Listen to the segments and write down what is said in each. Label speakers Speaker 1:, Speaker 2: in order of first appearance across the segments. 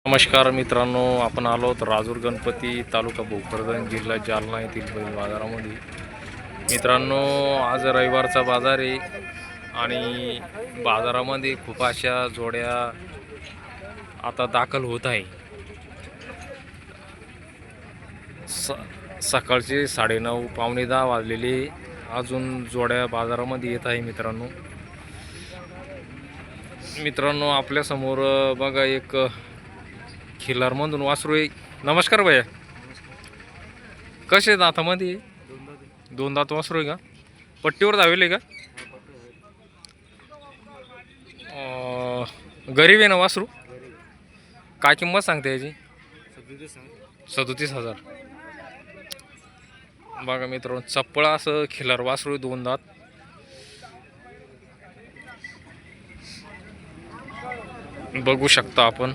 Speaker 1: नमस्कार मित्रांनो, आपण आलो आहोत राजूर गणपती तालुका भोकरदन जिल्हा जालना येथील बैल बाजारामध्ये। मित्रांनो, आज रविवारचा बाजार आहे आणि बाजारामध्ये खूप अशा जोड्या आता दाखल होत आहे। सकाळचे 9:30 पावणे 10 वाजलेले, अजून जोड्या बाजारामध्ये येत आहे। मित्रांनो आपल्या समोर बघा एक खिलारमधून वासरू आहे। नमस्कार भैया, कसे दातामध्ये? दोन दात वासरू आहे का? पट्टीवर धावेले का? गरीब आहे ना वासरू? काय किंमत सांगते याची? 37,000। बघा मित्रांनो, चप्पळ असं खिलार वासरू, दोन दात। बघू शकता आपण।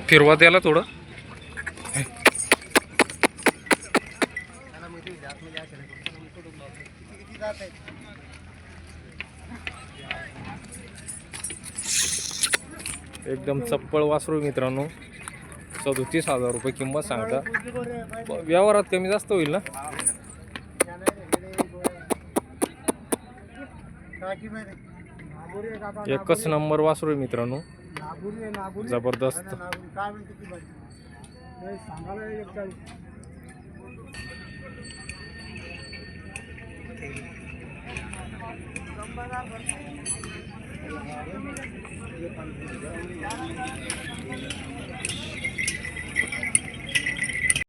Speaker 1: फिरवा त्याला थोडं। एकदम चप्पळ वासरू मित्रांनो, 37,000 रुपये किंमत सांगता। व्यवहारात कमी जास्त होईल ना? एकच नंबर वासरू आहे मित्रांनो, जबरदस्त।